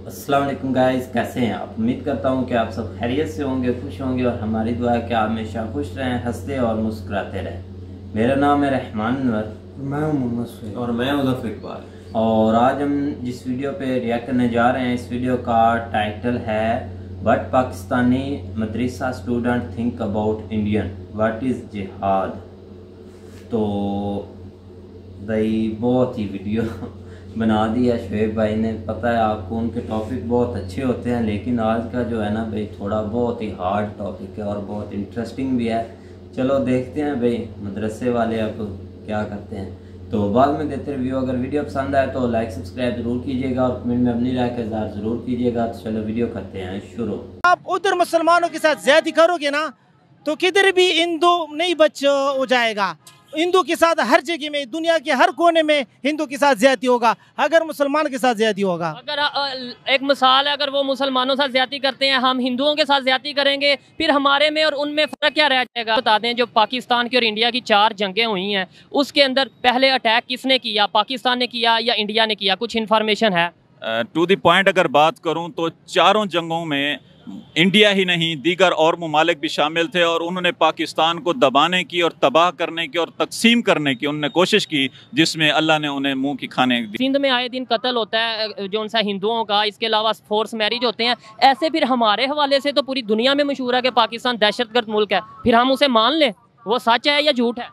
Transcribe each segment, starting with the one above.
अस्सलाम वालेकुम गाइस, कैसे हैं आप? उम्मीद करता हूं कि आप सब खैरियत से होंगे, खुश होंगे और हमारी दुआ है कि आप हमेशा खुश रहें, हंसते और मुस्कुराते रहें। मेरा नाम है रहमान अनवर, मैं मोहम्मद सईद और मैं मुज़फ़्फ़र इकबाल। और आज हम जिस वीडियो पे रिएक्ट करने जा रहे हैं, इस वीडियो का टाइटल है what Pakistani Madrasa student think about Indian, what is जिहाद। तो भाई बहुत ही वीडियो बना दिया शुएब भाई ने। पता है आपको उनके टॉपिक बहुत अच्छे होते हैं, लेकिन आज का जो है ना भाई थोड़ा बहुत ही हार्ड टॉपिक है और बहुत इंटरेस्टिंग भी है। चलो देखते हैं भाई मदरसे वाले अब क्या करते हैं। तो बाद में देते रिव्यू। अगर वीडियो पसंद आए तो लाइक सब्सक्राइब जरूर कीजिएगा और कमेंट में अपनी राय का इज़हार ज़रूर कीजिएगा। तो चलो वीडियो करते हैं शुरू। आप उधर मुसलमानों के साथ ज्यादती करोगे ना तो किधर भी हिंदू नहीं बच हो जाएगा। हिंदू के साथ हर जगह में, दुनिया के हर कोने में हिंदू के साथ ज्यादती होगा अगर मुसलमान के साथ ज्यादती होगा। अगर एक मिसाल है, अगर वो मुसलमानों से ज्यादती करते हैं, हम हिंदुओं के साथ ज्यादती करेंगे, फिर हमारे में और उनमें फ़र्क क्या रह जाएगा? बता दें, जो पाकिस्तान की और इंडिया की 4 जंगें हुई हैं, उसके अंदर पहले अटैक किसने किया? पाकिस्तान ने किया या इंडिया ने किया? कुछ इन्फॉर्मेशन है? टू द पॉइंट अगर बात करूं तो चारों जंगों में इंडिया ही नहीं दीगर और ममालिक भी शामिल थे और उन्होंने पाकिस्तान को दबाने की और तबाह करने की और तकसीम करने की उन्होंने कोशिश की, जिसमें अल्लाह ने उन्हें मुंह की खाने दी। सिंध में आए दिन कत्ल होता है जो उनसा हिंदुओं का, इसके अलावा फोर्स मैरिज होते हैं। ऐसे फिर हमारे हवाले से तो पूरी दुनिया में मशहूर है कि पाकिस्तान दहशतगर्द मुल्क है, फिर हम उसे मान लें? वो सच है या झूठ है?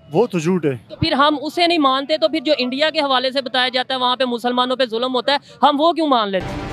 वो तो झूठ है। तो फिर हम उसे नहीं मानते, तो फिर जो इंडिया के हवाले से बताया जाता है वहाँ पे मुसलमानों पे जुल्म होता है, हम वो क्यों मान लेते हैं?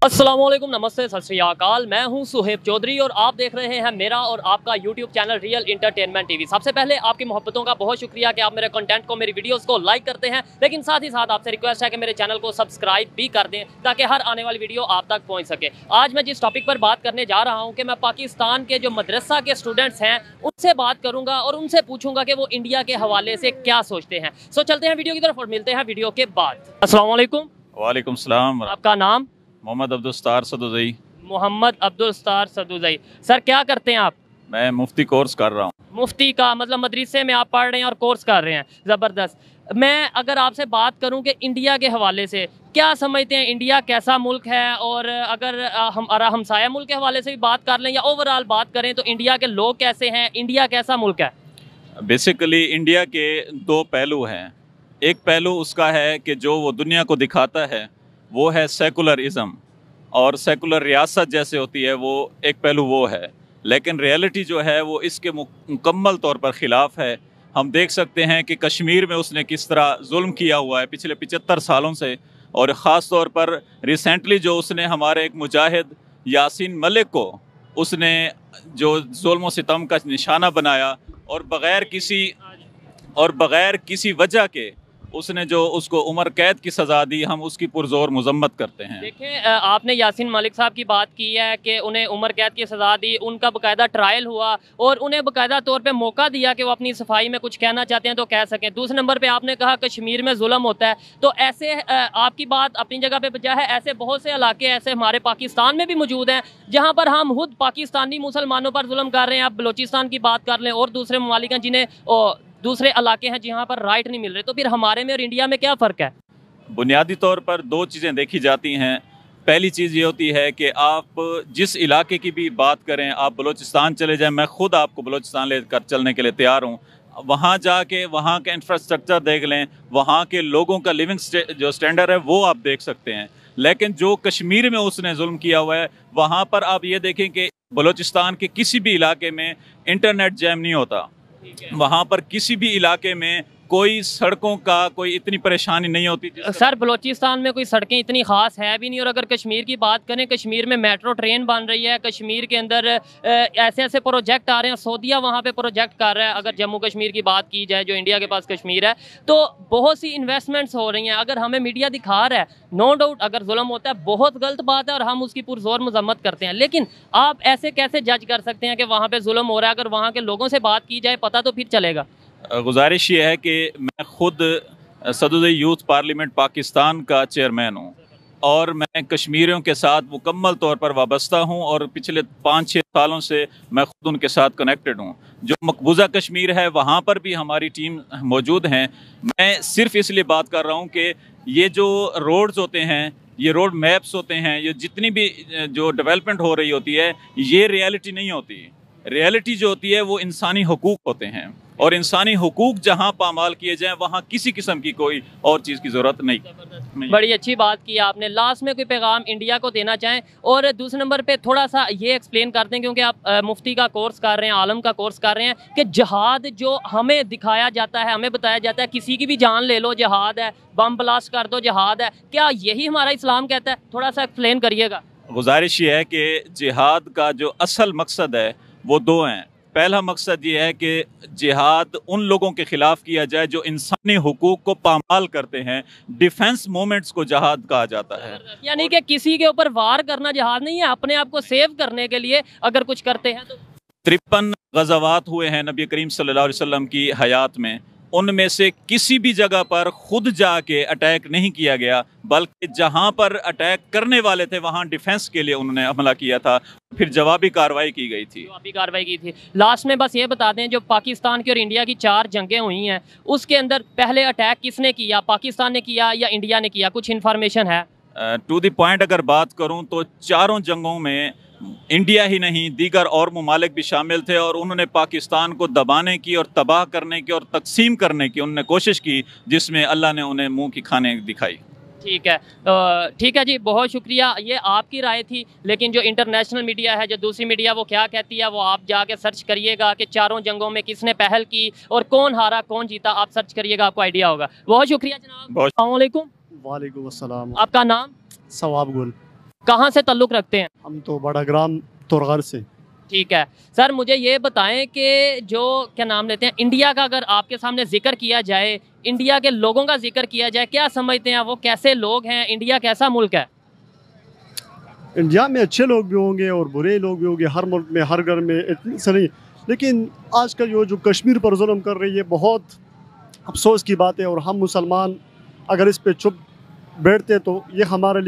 अस्सलाम वालेकुम, नमस्ते, सत श्री अकाल। मैं हूं सुहेब चौधरी और आप देख रहे हैं मेरा और आपका YouTube channel real entertainment TV. सबसे पहले आपकी मोहब्बतों का बहुत शुक्रिया कि आप मेरे कंटेंट को, मेरी वीडियोस को लाइक करते हैं, लेकिन साथ ही साथ आपसे रिक्वेस्ट है कि मेरे चैनल को सब्सक्राइब भी कर दें ताकि हर आने वाली वीडियो आप तक पहुँच सके। आज मैं जिस टॉपिक पर बात करने जा रहा हूँ कि मैं पाकिस्तान के जो मदरसा के स्टूडेंट्स हैं उनसे बात करूँगा और उनसे पूछूंगा कि वो इंडिया के हवाले से क्या सोचते हैं। सो चलते हैं वीडियो की तरफ और मिलते हैं वीडियो के बाद। अस्सलाम वालेकुम। वालेकुम सलाम। आपका नाम? मोहम्मद अब्दुल सत्तार सदुज़ई। मोहम्मद अब्दुल सत्तार सदुज़ई। सर क्या करते हैं आप? मैं मुफ्ती कोर्स कर रहा हूँ। मुफ्ती का मतलब मदरसे में आप पढ़ रहे हैं और कोर्स कर रहे हैं, ज़बरदस्त। मैं अगर आपसे बात करूं कि इंडिया के हवाले से क्या समझते हैं, इंडिया कैसा मुल्क है, और अगर हमारा हमसाया मुल्क के हवाले से भी बात कर लें या ओवरऑल बात करें तो इंडिया के लोग कैसे हैं, इंडिया कैसा मुल्क है? बेसिकली इंडिया के 2 पहलू हैं। एक पहलू उसका है कि जो वो दुनिया को दिखाता है वो है सेकुलरिज़म, और सेकुलर रियासत जैसे होती है वो एक पहलू वो है, लेकिन रियलिटी जो है वो इसके मुकम्मल तौर पर ख़िलाफ़ है। हम देख सकते हैं कि कश्मीर में उसने किस तरह जुल्म किया हुआ है पिछले 75 सालों से, और ख़ास तौर पर रिसेंटली जो उसने हमारे एक मुजाहिद यासीन मलिक को उसने जो जुल्म सितम का निशाना बनाया और बग़ैर किसी वजह के उसने जो उसको उम्र कैद की सज़ा दी, हम उसकी पुरज़ोर मजम्मत करते हैं। देखें, आपने यासीन मलिक साहब की बात की है कि उन्हें उम्र कैद की सज़ा दी, उनका बाकायदा ट्रायल हुआ और उन्हें बाकायदा तौर पे मौका दिया कि वो अपनी सफाई में कुछ कहना चाहते हैं तो कह सकें। दूसरे नंबर पे आपने कहा कश्मीर में जुल्म होता है, तो ऐसे आपकी बात अपनी जगह पे बजा है। ऐसे बहुत से इलाके ऐसे हमारे पाकिस्तान में भी मौजूद हैं जहाँ पर हम खुद पाकिस्तानी मुसलमानों पर जुल्म कर रहे हैं। आप बलोचिस्तान की बात कर लें और दूसरे ममालिक हैं जिन्हें दूसरे इलाके हैं जहाँ पर राइट नहीं मिल रहे, तो फिर हमारे में और इंडिया में क्या फ़र्क है? बुनियादी तौर पर 2 चीज़ें देखी जाती हैं। पहली चीज़ ये होती है कि आप जिस इलाके की भी बात करें, आप बलूचिस्तान चले जाएं, मैं ख़ुद आपको बलूचिस्तान लेकर चलने के लिए तैयार हूँ। वहाँ जाके वहाँ के इंफ्रास्ट्रक्चर देख लें, वहाँ के लोगों का लिविंग जो स्टैंडर्ड है वो आप देख सकते हैं। लेकिन जो कश्मीर में उसने जुल्म किया हुआ है, वहाँ पर आप ये देखें कि बलूचिस्तान के किसी भी इलाके में इंटरनेट जैम नहीं होता, वहाँ पर किसी भी इलाके में कोई सड़कों का कोई इतनी परेशानी नहीं होती। सर बलूचिस्तान में कोई सड़कें इतनी ख़ास है भी नहीं, और अगर कश्मीर की बात करें, कश्मीर में मेट्रो ट्रेन बन रही है, कश्मीर के अंदर ऐसे ऐसे प्रोजेक्ट आ रहे हैं, सऊदीया वहाँ पे प्रोजेक्ट कर रहा है। अगर जम्मू कश्मीर की बात की जाए जो इंडिया के पास कश्मीर है, तो बहुत सी इन्वेस्टमेंट्स हो रही हैं। अगर हमें मीडिया दिखा रहा है, नो डाउट अगर जुल्म होता है बहुत गलत बात है और हम उसकी पुरजोर मजम्मत करते हैं, लेकिन आप ऐसे कैसे जज कर सकते हैं कि वहाँ पर जुल्म हो रहा है? अगर वहाँ के लोगों से बात की जाए पता तो फिर चलेगा। गुजारिश ये है कि मैं ख़ुद सदुज़ई यूथ पार्लियामेंट पाकिस्तान का चेयरमैन हूँ, और मैं कश्मीरियों के साथ मुकम्मल तौर पर वाबस्ता हूँ और पिछले 5-6 सालों से मैं खुद उनके साथ कनेक्टेड हूँ। जो मकबूजा कश्मीर है वहाँ पर भी हमारी टीम मौजूद हैं। मैं सिर्फ इसलिए बात कर रहा हूँ कि ये जो रोड्स होते हैं, ये रोड मैप्स होते हैं, ये जितनी भी जो डेवलपमेंट हो रही होती है, ये रियलिटी नहीं होती। रियलिटी जो होती है वो इंसानी हुकूक होते हैं, और इंसानी हुकूक जहाँ पामाल किए जाएं वहाँ किसी किस्म की कोई और चीज़ की ज़रूरत नहीं। बड़ी अच्छी बात की आपने। लास्ट में कोई पैगाम इंडिया को देना चाहें? और दूसरे नंबर पे थोड़ा सा ये एक्सप्लेन करते हैं, क्योंकि आप मुफ्ती का कोर्स कर रहे हैं, आलम का कोर्स कर रहे हैं, कि जहाद जो हमें दिखाया जाता है, हमें बताया जाता है किसी की भी जान ले लो जहाद है, बम ब्लास्ट कर दो जहाद है, क्या यही हमारा इस्लाम कहता है? थोड़ा सा एक्सप्लेन करिएगा। गुजारिश ये है कि जिहाद का जो असल मकसद है वो दो हैं। पहला मकसद ये है कि जिहाद उन लोगों के खिलाफ किया जाए जो इंसानी हुकूक को पामाल करते हैं। डिफेंस मूवमेंट्स को जिहाद कहा जाता है। यानी कि किसी के ऊपर वार करना जिहाद नहीं है, अपने आप को सेव करने के लिए अगर कुछ करते हैं तो। 53 गज़ावात हुए हैं नबी करीम सल्लल्लाहु अलैहि वसल्लम की हयात में, उनमें से किसी भी जगह पर खुद जाके अटैक नहीं किया गया, बल्कि जहां पर अटैक करने वाले थे वहां डिफेंस के लिए उन्होंने हमला किया था, फिर जवाबी कार्रवाई की गई थी। जवाबी कार्रवाई की थी। लास्ट में बस ये बता दें, जो पाकिस्तान की और इंडिया की 4 जंगें हुई हैं, उसके अंदर पहले अटैक किसने किया? पाकिस्तान ने किया या इंडिया ने किया? कुछ इन्फॉर्मेशन है? टू द पॉइंट अगर बात करूं तो चारों जंगों में इंडिया ही नहीं दीगर और ममालिक भी शामिल थे, और उन्होंने पाकिस्तान को दबाने की और तबाह करने की और तकसीम करने की उन्होंने कोशिश की, जिसमें अल्लाह ने उन्हें मुंह की खाने दिखाई। ठीक है, ठीक है जी, बहुत शुक्रिया। ये आपकी राय थी, लेकिन जो इंटरनेशनल मीडिया है, जो दूसरी मीडिया, वो क्या कहती है वो आप जाके सर्च करिएगा कि चारों जंगों में किसने पहल की और कौन हारा कौन जीता। आप सर्च करिएगा, आपको आइडिया होगा। बहुत शुक्रिया जनाब। अस्सलाम वालेकुम। वालेकुम अस्सलाम। आपका नाम? सवाब गुल। कहाँ से ताल्लुक़ रखते हैं? हम तो बड़ा ग्राम तुरगर से। ठीक है सर, मुझे ये बताएं कि जो क्या नाम लेते हैं, इंडिया का अगर आपके सामने जिक्र किया जाए, इंडिया के लोगों का जिक्र किया जाए, क्या समझते हैं वो कैसे लोग हैं? इंडिया कैसा मुल्क है? इंडिया में अच्छे लोग भी होंगे और बुरे लोग भी होंगे, हर मुल्क में हर घर में इतनी सही। लेकिन आजकल जो कश्मीर पर जुल्म कर रही है, बहुत अफसोस की बात है, और हम मुसलमान अगर इस पे चुप बैठते तो ये हमारे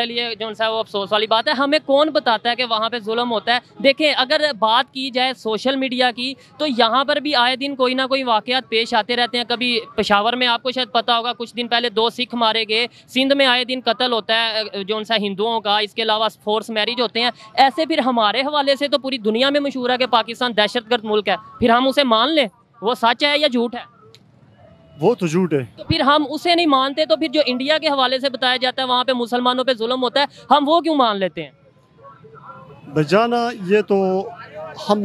लिए जो सा वो अफसोस वाली बात है। हमें कौन बताता है कि वहाँ पे जुल्म होता है? देखें, अगर बात की जाए सोशल मीडिया की, तो यहाँ पर भी आए दिन कोई ना कोई वाक़यात पेश आते रहते हैं। कभी पेशावर में आपको शायद पता होगा, कुछ दिन पहले 2 सिख मारे गए। सिंध में आए दिन कत्ल होता है जो सा हिंदुओं का। इसके अलावा फोर्स मैरिज होते हैं। ऐसे फिर हमारे हवाले से तो पूरी दुनिया में मशहूर है कि पाकिस्तान दहशतगर्द मुल्क है। फिर हम उसे मान लें, वो सच है या झूठ है? वो तो झूठ है। तो फिर हम उसे नहीं मानते, तो फिर जो इंडिया के हवाले से बताया जाता है वहाँ पे मुसलमानों पे जुल्म होता है, हम वो क्यों मान लेते हैं? बजाना ये तो हम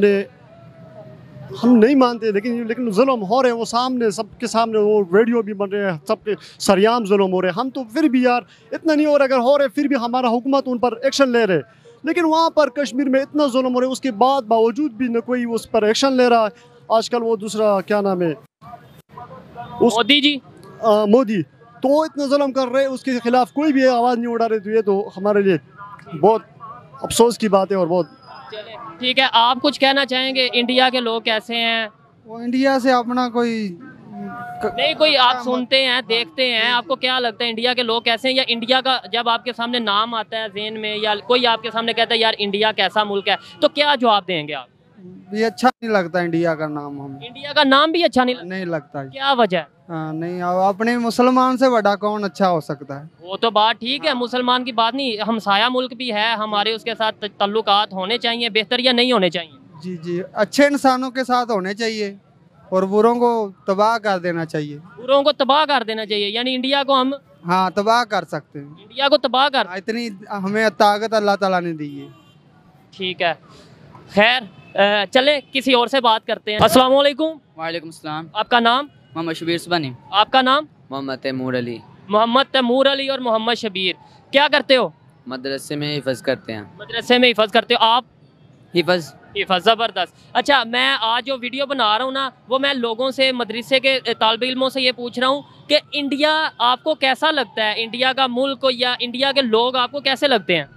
नहीं मानते, लेकिन जुल्म हो रहे हैं, वो सामने सबके सामने वो वीडियो भी बन रहे हैं, सबके सरेआम जुल्म हो रहे हैं। हम तो फिर भी यार इतना नहीं हो रहा, अगर हो रहे फिर भी हमारा हुकूमत उन पर एक्शन ले रहे। लेकिन वहाँ पर कश्मीर में इतना जुल्म हो रहा है, उसके बावजूद भी न कोई उस पर एक्शन ले रहा है। आजकल वो दूसरा क्या नाम है, मोदी जी, मोदी, तो वो इतना जुल्म कर रहे हैं, उसके खिलाफ कोई भी आवाज़ नहीं उठा रहे। तो ये तो हमारे लिए बहुत अफसोस की बात है। और बहुत ठीक है, आप कुछ कहना चाहेंगे? इंडिया के लोग कैसे हैं? वो इंडिया से अपना कोई नहीं, कोई आप सुनते हैं, देखते हैं, आपको क्या लगता है इंडिया के लोग कैसे हैं? या इंडिया का जब आपके सामने नाम आता है ज़हन में, या कोई आपके सामने कहता है यार इंडिया कैसा मुल्क है, तो क्या जवाब देंगे आप? ये अच्छा नहीं लगता इंडिया का नाम। हम इंडिया का नाम भी अच्छा नहीं लगता। क्या वजह? नहीं, अब अपने मुसलमान से बड़ा कौन अच्छा हो सकता है? वो तो बात ठीक है, मुसलमान की बात नहीं, हमसाया मुल्क भी है हमारे, उसके साथ तल्लुकात होने चाहिए बेहतर या नहीं होने चाहिए? जी जी, अच्छे इंसानों के साथ होने चाहिए और बुरों को तबाह कर देना चाहिए। बुरों को तबाह कर देना चाहिए, यानी इंडिया को हम हाँ तबाह कर सकते हैं। इंडिया को तबाह कर, इतनी हमें ताकत अल्लाह ताला ने दी है। ठीक है, खैर चले किसी और से बात करते हैं। अस्सलाम वालेकुम। वालेकुम सलाम। आपका नाम? मोहम्मद शबीर सुबानी। आपका नाम? मोहम्मद तैमूर अली। मोहम्मद तैमूर अली और मोहम्मद शबीर, क्या करते हो? मदरसे में हिफज करते हैं। मदरसे में हिफज करते हो आप? हिफज। ज़बरदस्त। अच्छा, मैं आज जो वीडियो बना रहा हूँ ना, वो मैं लोगों से, मदरसे के तालिब इल्मों से ये पूछ रहा हूँ कि इंडिया आपको कैसा लगता है? इंडिया का मुल्क या इंडिया के लोग आपको कैसे लगते हैं?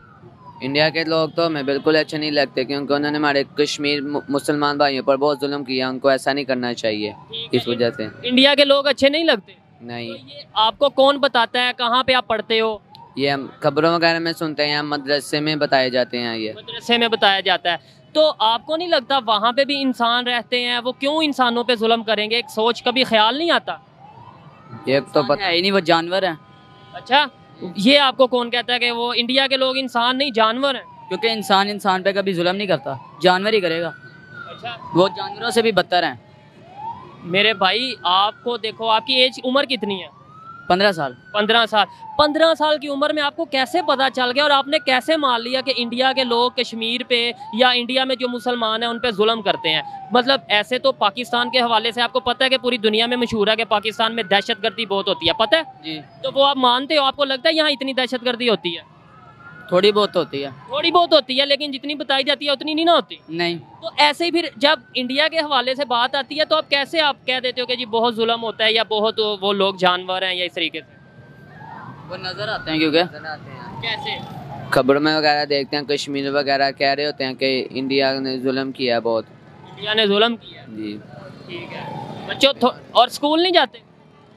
इंडिया के लोग तो हमें बिल्कुल अच्छे नहीं लगते, क्योंकि उन्होंने हमारे कश्मीर मुसलमान भाइयों पर बहुत जुल्म किया। उनको ऐसा नहीं करना चाहिए, इस वजह से इंडिया के लोग अच्छे नहीं लगते। नहीं। तो ये आपको कौन बताता है? कहाँ पे आप पढ़ते हो? ये हम खबरों वगैरह में सुनते हैं, मदरसे में बताए जाते हैं, ये मदरसे में बताया जाता है। तो आपको नहीं लगता वहाँ पे भी इंसान रहते हैं, वो क्यों इंसानों पे जुल्म करेंगे? एक सोच कभी ख्याल नहीं आता? ये तो पता है ही नहीं, वो जानवर है। अच्छा, ये आपको कौन कहता है कि वो इंडिया के लोग इंसान नहीं जानवर हैं? क्योंकि इंसान पे कभी जुल्म नहीं करता, जानवर ही करेगा। अच्छा, वो जानवरों से भी बदतर हैं। मेरे भाई आपको देखो, आपकी एज उम्र कितनी है? 15 साल। 15 साल। 15 साल की उम्र में आपको कैसे पता चल गया और आपने कैसे मान लिया कि इंडिया के लोग कश्मीर पे या इंडिया में जो मुसलमान हैं उन पे जुल्म करते हैं? मतलब ऐसे तो पाकिस्तान के हवाले से आपको पता है कि पूरी दुनिया में मशहूर है कि पाकिस्तान में दहशतगर्दी बहुत होती है, पता है जी। तो वो आप मानते हो? आपको लगता है यहाँ इतनी दहशतगर्दी होती है? थोड़ी बहुत होती है। थोड़ी बहुत होती है, लेकिन जितनी बताई जाती है उतनी नहीं ना होती। नहीं। तो ऐसे ही फिर जब इंडिया के हवाले से बात आती है तो आप कैसे आप कह देते हो कि जी बहुत जुल्म होता है या बहुत वो लोग जानवर हैं या इस तरीके से? वो नजर आते हैं क्योंकि कैसे? खबरों में वगैरह देखते हैं, कश्मीर वगैरह कह रहे होते हैं कि इंडिया ने जुल्म किया बहुत। इंडिया ने जुल्म किया। जी। ठीक है। बच्चों और स्कूल नहीं जाते?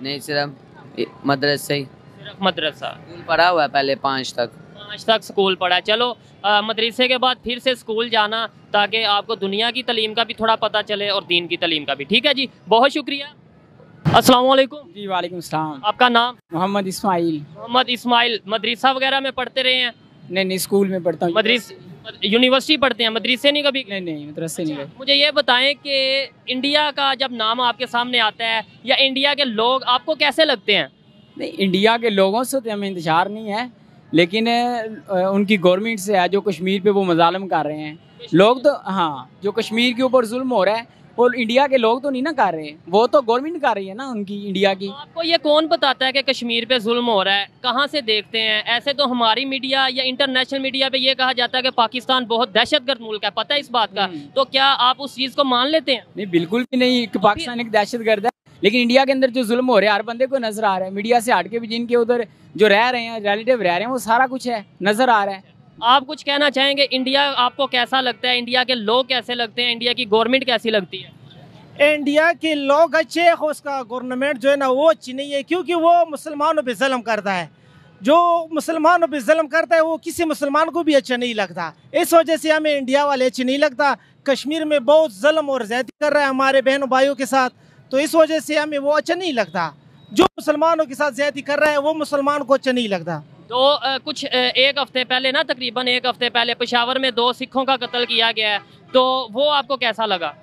नहीं, सिर्फ मदरसे ही। सिर्फ मदरसा। स्कूल पढ़ा हुआ है पहले 5 तक। 5 तक स्कूल पढ़ा। चलो मदरसे के बाद फिर से स्कूल जाना ताकि आपको दुनिया की तालीम का भी थोड़ा पता चले और दीन की तालीम का भी। ठीक है जी, बहुत शुक्रिया। अस्सलाम वालेकुम। जी वालेकुम सलाम। आपका नाम? मोहम्मद इस्माइल। मोहम्मद इस्माइल। मदरसा वगैरह में पढ़ते रहे हैं? नहीं, स्कूल में पढ़ता हूँ। यूनिवर्सिटी पढ़ते हैं, मदरसे नहीं कभी? नहीं, मदरसे नहीं गए। मुझे ये बताएं कि इंडिया का जब नाम आपके सामने आता है या इंडिया के लोग आपको कैसे लगते हैं? नहीं, इंडिया के लोगों से तो हमें इंतजार नहीं है, लेकिन उनकी गवर्नमेंट से है जो कश्मीर पे वो मजालम कर रहे हैं लोग। तो हाँ, जो कश्मीर के ऊपर जुल्म हो रहा है वो इंडिया के लोग तो नहीं ना कर रहे हैं, वो तो गवर्नमेंट कर रही है ना उनकी, इंडिया की। आपको ये कौन बताता है कि कश्मीर पे जुल्म हो रहा है? कहाँ से देखते हैं? ऐसे तो हमारी मीडिया या इंटरनेशनल मीडिया पे ये कहा जाता है कि पाकिस्तान बहुत दहशतगर्द मुल्क है, पता है इस बात का? तो क्या आप उस चीज़ को मान लेते हैं? नहीं, बिल्कुल भी नहीं कि पाकिस्तान एक दहशतगर्द है, लेकिन इंडिया के अंदर जो जुल्म हो रहे हैं हर बंदे को नजर आ रहा है। मीडिया से हट के भी जिनके उधर जो रह रहे हैं, रिलेटिव रह रहे हैं, वो सारा कुछ है, नजर आ रहा है। आप कुछ कहना चाहेंगे? इंडिया आपको कैसा लगता है? इंडिया के लोग कैसे लगते हैं? इंडिया की गवर्नमेंट कैसी लगती है? इंडिया के लोग अच्छे हैं, उसका गवर्नमेंट जो है ना वो अच्छी नहीं है, क्योंकि वो मुसलमानों पे जुल्म करता है। जो मुसलमानों पे जुल्म करता है वो किसी मुसलमान को भी अच्छा नहीं लगता। इस वजह से हमें इंडिया वाले अच्छे नहीं लगता। कश्मीर में बहुत जुल्म और ज्यादती कर रहा है हमारे बहनों भाइयों के साथ, तो इस वजह से हमें वो अच्छा नहीं लगता। जो मुसलमानों के साथ ज्यादती कर रहा है वो मुसलमान को अच्छा नहीं लगता। तो कुछ एक हफ्ते पहले ना, तकरीबन एक हफ्ते पहले पेशावर में 2 सिखों का कत्ल किया गया है, तो वो आपको कैसा लगा?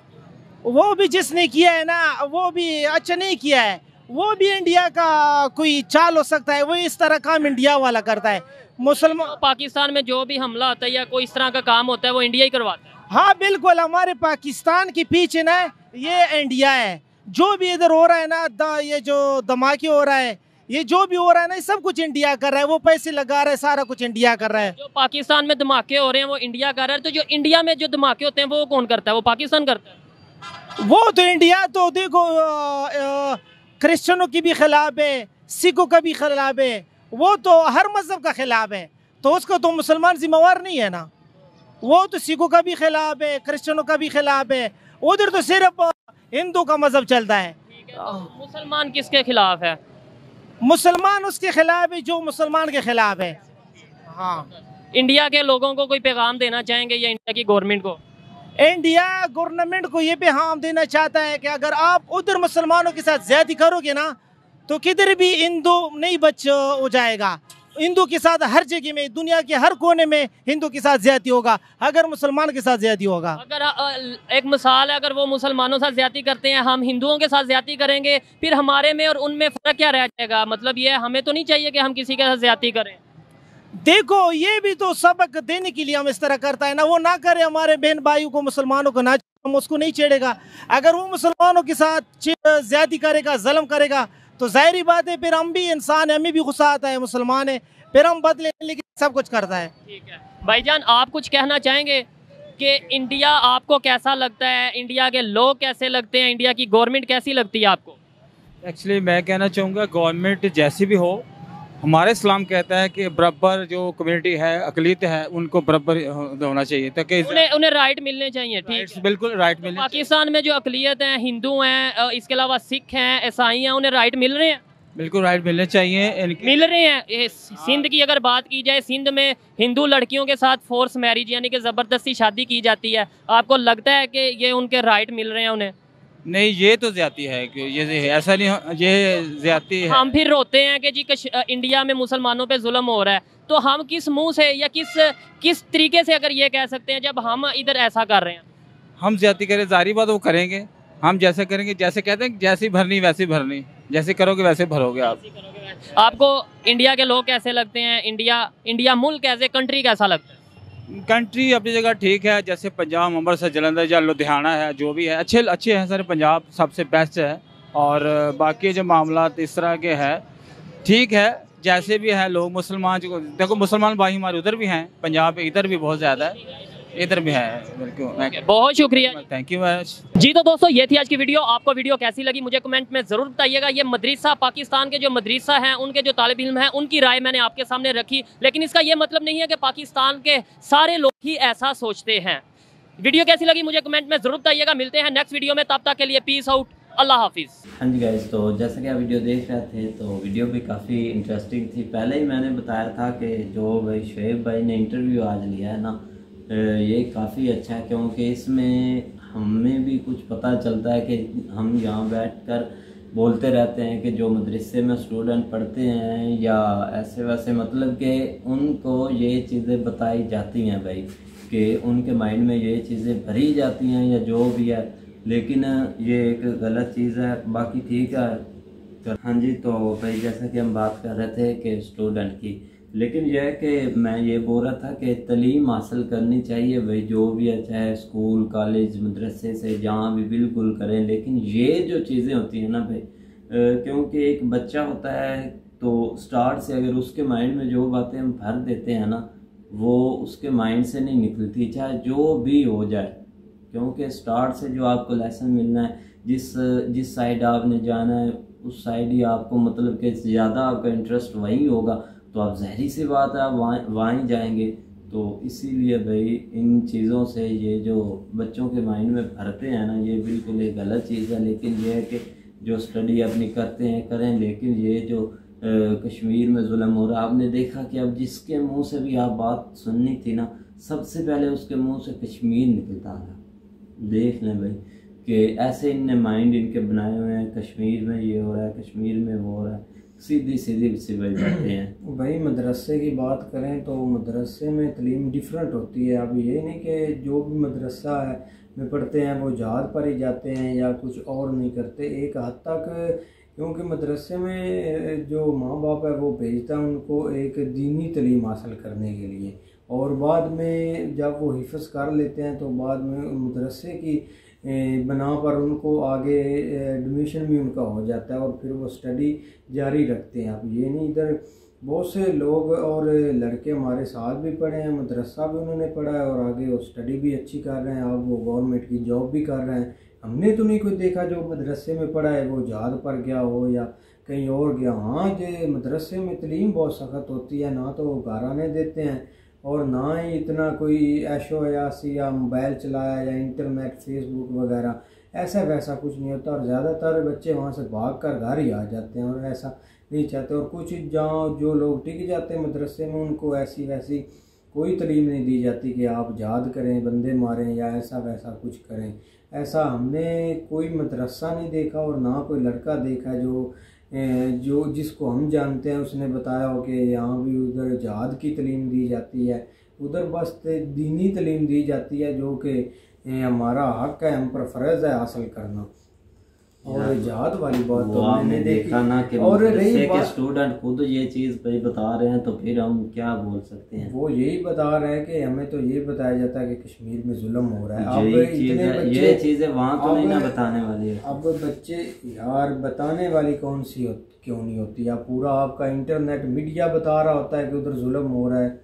वो भी जिसने किया है ना वो भी अच्छा नहीं किया है। वो भी इंडिया का कोई चाल हो सकता है, वो इस तरह काम इंडिया वाला करता है। मुसलमान पाकिस्तान में जो भी हमला होता है या कोई इस तरह का काम होता है वो इंडिया ही करवाता है। हाँ बिल्कुल, हमारे पाकिस्तान के पीछे ना ये इंडिया है। जो भी इधर हो रहा है ना, ये जो धमाके हो रहा है, ये जो भी हो रहा है ना, सब कुछ इंडिया कर रहा है। वो पैसे लगा रहा है, सारा कुछ इंडिया कर रहा है। जो पाकिस्तान में धमाके हो रहे हैं वो इंडिया कर रहा है, तो जो इंडिया में जो धमाके होते हैं वो कौन करता है? वो पाकिस्तान करता है। वो तो इंडिया तो देखो क्रिश्चियनों की भी खिलाफ है, सिखों का भी खिलाफ है, वो तो हर मजहब का खिलाफ है, तो उसको तो मुसलमान जिम्मेवार नहीं है ना। वो तो सिखों का भी खिलाफ है, क्रिश्चियनों का भी खिलाफ है। उधर तो सिर्फ हिंदू का मजहब चलता है। तो मुसलमान किसके खिलाफ है? मुसलमान उसके खिलाफ है जो मुसलमान के खिलाफ है। हाँ, इंडिया के लोगों को कोई पैगाम देना चाहेंगे या इंडिया की गवर्नमेंट को? इंडिया गवर्नमेंट को ये पैगाम देना चाहता है कि अगर आप उधर मुसलमानों के साथ ज्यादती करोगे ना तो किधर भी हिंदू नहीं बच हो जाएगा। हिंदू के साथ हर जगह में, दुनिया के हर कोने में हिंदू के साथ ज्यादती होगा अगर मुसलमान के साथ ज्यादती होगा। अगर एक मिसाल है, अगर वो मुसलमानों से ज्यादती करते हैं, हम हिंदुओं के साथ ज्यादती करेंगे, फिर हमारे में और उनमें फर्क क्या रह जाएगा? मतलब ये हमें तो नहीं चाहिए कि हम किसी के साथ ज्यादती करें। देखो ये भी तो सबक देने के लिए हम इस तरह करता है ना, वो ना करे हमारे बहन भाइयों को, मुसलमानों को ना, हम उसको नहीं छेड़ेगा। अगर वो मुसलमानों के साथ ज्यादती करेगा, जुल्म करेगा, तो जाहिर बात है फिर हम भी इंसान है, हमें भी गुस्सा आता है, मुसलमान है, फिर हम बदले, लेकिन सब कुछ करता है। ठीक है भाईजान, आप कुछ कहना चाहेंगे कि इंडिया आपको कैसा लगता है? इंडिया के लोग कैसे लगते हैं? इंडिया की गवर्नमेंट कैसी लगती है आपको? एक्चुअली मैं कहना चाहूँगा गवर्नमेंट जैसी भी हो, हमारे इस्लाम कहता है कि बराबर जो कम्युनिटी है, अकलियत है, उनको बराबर होना चाहिए ताकि उन्हें राइट मिलने चाहिए। ठीक, बिल्कुल राइट मिलने। पाकिस्तान में जो अकलियत हैं, हिंदू हैं, इसके अलावा सिख हैं, ईसाई हैं, उन्हें राइट मिल रहे हैं? बिल्कुल राइट मिलने चाहिए। मिल रहे हैं। सिंध की अगर बात की जाए, सिंध में हिंदू लड़कियों के साथ फोर्स मैरिज यानी कि ज़बरदस्ती शादी की जाती है। आपको लगता है कि ये उनके राइट मिल रहे हैं उन्हें? नहीं, ये तो ज्यादती है कि ये ऐसा नहीं, ये ज्यादती है। हम फिर रोते हैं कि जी इंडिया में मुसलमानों पे जुल्म हो रहा है, तो हम किस मुंह से या किस तरीके से अगर ये कह सकते हैं जब हम इधर ऐसा कर रहे हैं? हम ज्यादती करें, जारी बात वो करेंगे, हम जैसे करेंगे, जैसे कहते हैं जैसी भरनी वैसी भरनी, जैसे करोगे वैसे भरोगे आप। आपको इंडिया के लोग कैसे लगते हैं? इंडिया मुल्क एज ए कंट्री कैसा लगता है? कंट्री अपनी जगह ठीक है, जैसे पंजाब, अमृतसर, जलंधर या लुधियाना है, जो भी है अच्छे हैं सर। पंजाब सबसे बेस्ट है, और बाकी जो मामला इस तरह के हैं ठीक है, जैसे भी है लोग मुसलमान जो देखो, मुसलमान भाई हमारे उधर भी हैं, पंजाब इधर भी बहुत ज़्यादा है, इधर भी है। बिल्कुल, बहुत शुक्रिया, थैंक यू वेरी मच। जी तो दोस्तों, ये थी आज की वीडियो। आपको वीडियो कैसी लगी मुझे कमेंट में ज़रूर बताइएगा। ये मदरसा, पाकिस्तान के जो मदरसा हैं उनके जो तालिब इल्म हैं उनकी राय मैंने आपके सामने रखी, लेकिन इसका ये मतलब नहीं है कि पाकिस्तान के सारे लोग ही ऐसा सोचते हैं। वीडियो कैसी लगी मुझे कमेंट में ज़रूर बताइएगा। मिलते हैं नेक्स्ट वीडियो में, तब तक के लिए पीस आउट, अल्लाह हाफिज़। हाँ जी गाइस, तो जैसा कि आप वीडियो देख रहे थे तो वीडियो भी काफ़ी इंटरेस्टिंग थी। पहले ही मैंने बताया था कि जो भाई शुएब भाई ने इंटरव्यू आज लिया है ना, ये काफ़ी अच्छा है, क्योंकि इसमें हमें भी कुछ पता चलता है कि हम यहाँ बैठकर बोलते रहते हैं कि जो मदरसे में स्टूडेंट पढ़ते हैं या ऐसे वैसे, मतलब कि उनको ये चीज़ें बताई जाती हैं भाई, कि उनके माइंड में ये चीज़ें भरी जाती हैं या जो भी है, लेकिन ये एक गलत चीज़ है। बाकी ठीक है। हाँ जी, तो भाई जैसा कि हम बात कर रहे थे कि स्टूडेंट की, लेकिन यह है कि मैं ये बोल रहा था कि तालीम हासिल करनी चाहिए भाई, जो भी है, चाहे स्कूल, कॉलेज, मदरसे से, जहाँ भी बिल्कुल करें, लेकिन ये जो चीज़ें होती हैं ना भाई, क्योंकि एक बच्चा होता है तो स्टार्ट से अगर उसके माइंड में जो बातें हम भर देते हैं ना, वो उसके माइंड से नहीं निकलती, चाहे जो भी हो जाए, क्योंकि स्टार्ट से जो आपको लेसन मिलना है, जिस साइड आपने जाना है उस साइड ही आपको, मतलब कि ज़्यादा आपका इंटरेस्ट वहीं होगा, तो आप ज़हरी सी बात है आप वहीं जाएंगे। तो इसीलिए भाई इन चीज़ों से ये जो बच्चों के माइंड में भरते हैं ना, ये बिल्कुल एक गलत चीज़ है। लेकिन ये है कि जो स्टडी अपनी करते हैं करें, लेकिन ये जो कश्मीर में जुल्म हो रहा है, आपने देखा कि अब जिसके मुंह से भी आप बात सुननी थी ना, सबसे पहले उसके मुंह से कश्मीर निकलता है। देख लें भाई कि ऐसे इनने माइंड इनके बनाए हुए हैं, कश्मीर में ये हो रहा है, कश्मीर में वो हो रहा है, सीधी सी भाई बातें हैं। भाई मदरसे की बात करें तो मदरसे में तलीम डिफरेंट होती है। अब ये नहीं कि जो भी मदरसा है में पढ़ते हैं वो जहाद पर ही जाते हैं या कुछ और नहीं करते, एक हद तक, क्योंकि मदरसे में जो माँ बाप है वो भेजता है उनको एक दीनी तलीम हासिल करने के लिए, और बाद में जब वो हिफ्ज़ कर लेते हैं तो बाद में मदरसे की बना पर उनको आगे एडमिशन भी उनका हो जाता है और फिर वो स्टडी जारी रखते हैं। अब ये नहीं, इधर बहुत से लोग और लड़के हमारे साथ भी पढ़े हैं, मदरसा भी उन्होंने पढ़ा है और आगे वो स्टडी भी अच्छी कर रहे हैं, अब वो गवर्नमेंट की जॉब भी कर रहे हैं। हमने तो नहीं कोई देखा जो मदरसे में पढ़ा है वो जहाद पर गया हो या कहीं और गया। हाँ, जो मदरसे में तलीम बहुत सख्त होती है, ना तो वो घर आने देते हैं और ना ही इतना कोई ऐशो यासी या मोबाइल चलाया या इंटरनेट, फेसबुक वगैरह, ऐसा वैसा कुछ नहीं होता, और ज़्यादातर बच्चे वहाँ से भाग कर घर ही आ जाते हैं और ऐसा नहीं चाहते। और कुछ जहाँ जो लोग टिक जाते हैं मदरसे में, उनको ऐसी वैसी कोई तलीम नहीं दी जाती कि आप जहाद करें, बंदे मारें या ऐसा वैसा कुछ करें। ऐसा हमने कोई मदरसा नहीं देखा और ना कोई लड़का देखा जो जिसको हम जानते हैं उसने बताया हो कि यहाँ भी उधर जहाद की तलीम दी जाती है, उधर बस दीनी तलीम दी जाती है, जो कि हमारा हक है, हम पर फ़र्ज़ है हासिल करना। और जहाद वाली बात तो मैंने देखा ना कि और के स्टूडेंट खुद ये चीज़ भाई बता रहे हैं, तो फिर हम क्या बोल सकते हैं। वो यही बता रहे हैं कि हमें तो ये बताया जाता है कि कश्मीर में जुल्म हो रहा है। अब ये चीज़ें वहाँ तो नहीं ना बताने वाली है। अब बच्चे यार बताने वाली कौन सी क्यों नहीं होती। अब पूरा आपका इंटरनेट मीडिया बता रहा होता है कि उधर जुल्म हो रहा है,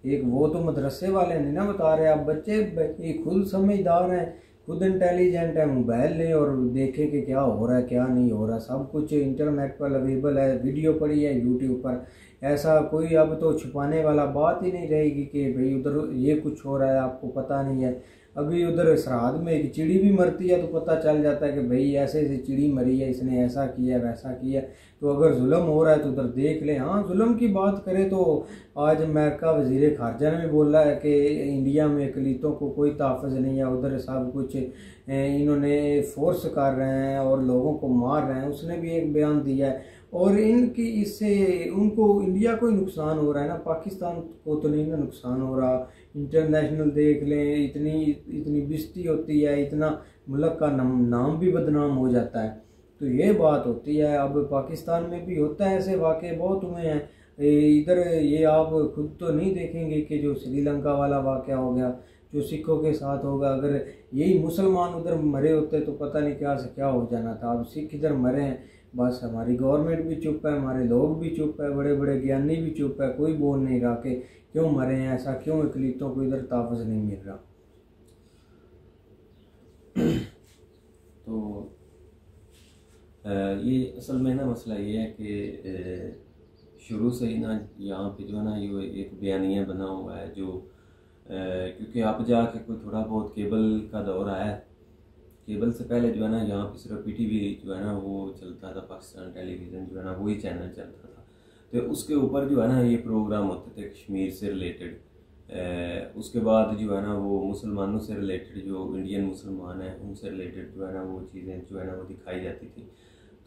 एक वो तो मदरसे वाले नहीं ना बता रहे। अब बच्चे खुद समझदार हैं, खुद इंटेलिजेंट है, मोबाइल लें और देखें कि क्या हो रहा है क्या नहीं हो रहा। सब कुछ इंटरनेट पर अवेलेबल है, वीडियो पड़ी है यूट्यूब पर, ऐसा कोई अब तो छुपाने वाला बात ही नहीं रहेगी कि भाई उधर ये कुछ हो रहा है आपको पता नहीं है। अभी उधर सरहद में एक चिड़ी भी मरती है तो पता चल जाता है कि भाई ऐसे ऐसे चिड़ी मरी है, इसने ऐसा किया वैसा किया। तो अगर जुल्म हो रहा है तो उधर देख ले। हाँ, जुल्म की बात करें तो आज अमेरिका वज़ीर ख़ारजा ने भी बोला है कि इंडिया में अक़लीतों को कोई तहफ़्फ़ुज़ नहीं है, उधर सब कुछ इन्होंने फोर्स कर रहे हैं और लोगों को मार रहे हैं। उसने भी एक बयान दिया है और इनकी इससे उनको इंडिया को ही नुकसान हो रहा है ना, पाकिस्तान को तो नहीं ना नुकसान हो रहा। इंटरनेशनल देख लें, इतनी बेइज्जती होती है, इतना मुल्क का नाम भी बदनाम हो जाता है। तो ये बात होती है। अब पाकिस्तान में भी होता है, ऐसे वाक़े बहुत हुए हैं इधर। ये आप खुद तो नहीं देखेंगे कि जो श्रीलंका वाला वाक़या हो गया, जो सिखों के साथ होगा, अगर यही मुसलमान उधर मरे होते तो पता नहीं क्या से क्या हो जाना था। अब सिख इधर मरे हैं, बस हमारी गवर्नमेंट भी चुप है, हमारे लोग भी चुप है, बड़े बड़े ज्ञानी भी चुप है, कोई बोल नहीं रहा कि क्यों मरे हैं, ऐसा क्यों अक़लीतों को इधर तहफ़्फ़ुज़ नहीं मिल रहा। तो ये असल में ना मसला ये है कि शुरू से ही ना यहाँ पे जो है ना ये एक बयानिया बना हुआ है जो क्योंकि आप जाके कोई थोड़ा बहुत केबल का दौर आया है। केबल से पहले जो है ना यहाँ पे सिर्फ PTV जो है ना वो चलता था, पाकिस्तान टेलीविज़न जो है ना वही चैनल चलता था। तो उसके ऊपर जो है ना ये प्रोग्राम होते थे कश्मीर से रिलेटेड। उसके बाद जो है ना वो मुसलमानों से रिलेटेड, जो इंडियन मुसलमान हैं उनसे रिलेटेड जो है ना वो चीज़ें जो है ना वो दिखाई जाती थी।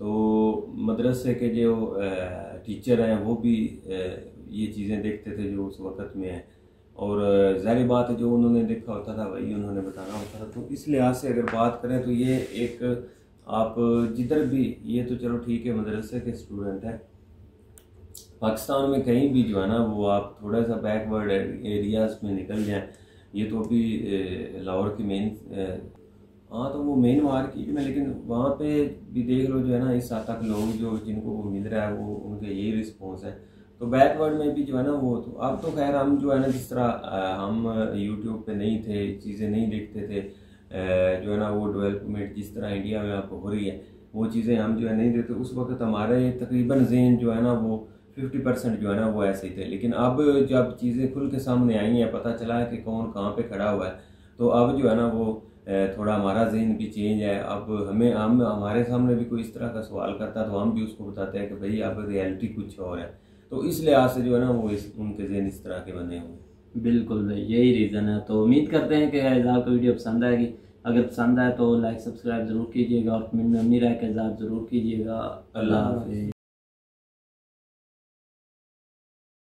तो मदरसे के जो टीचर हैं वो भी ये चीज़ें देखते थे जो उस वक़्त में है, और ज़ाहिर बात है जो उन्होंने देखा होता था वही उन्होंने बताना होता था। तो इस लिहाज से अगर बात करें तो ये एक आप जिधर भी, ये तो चलो ठीक है मदरसे के स्टूडेंट हैं, पाकिस्तान में कहीं भी जो है ना वो आप थोड़ा सा बैकवर्ड एरियाज़ में निकल जाएँ। ये तो अभी लाहौर की मेन हाँ तो वो मेन मार्केट में, लेकिन वहाँ पे भी देख लो जो है ना इस हद तक लोग जो जिनको वो मिल रहा है वो उनके यही रिस्पॉन्स है। तो बैकवर्ड में भी जो है ना वो तो अब तो खैर हम जो है ना जिस तरह हम यूट्यूब पे नहीं थे, चीज़ें नहीं देखते थे, जो है ना वो डेवलपमेंट जिस तरह इंडिया में आपको हो रही है वो चीज़ें हम जो है नहीं देते। उस वक्त हमारे तकरीबन ज़हन जो है ना वो 50% जो है ना वो ऐसे ही थे। लेकिन अब जब चीज़ें खुल के सामने आई हैं, पता चला है कि कौन कहाँ पे खड़ा हुआ है, तो अब जो है ना वो थोड़ा हमारा जहन भी चेंज है। अब हम हमारे सामने भी कोई इस तरह का सवाल करता है तो हम भी उसको बताते हैं कि भाई अब रियलिटी कुछ और है। तो इस लिहाज से जो है ना वो उनके जहन इस तरह के बने हुए। बिल्कुल यही रीज़न है। तो उम्मीद करते हैं कि आपको वीडियो पसंद आएगी। अगर पसंद आए तो लाइक सब्सक्राइब ज़रूर कीजिएगा और कमेंट में अपनी राय का इज़हार ज़रूर कीजिएगा। अल्लाह हाफ़िज़।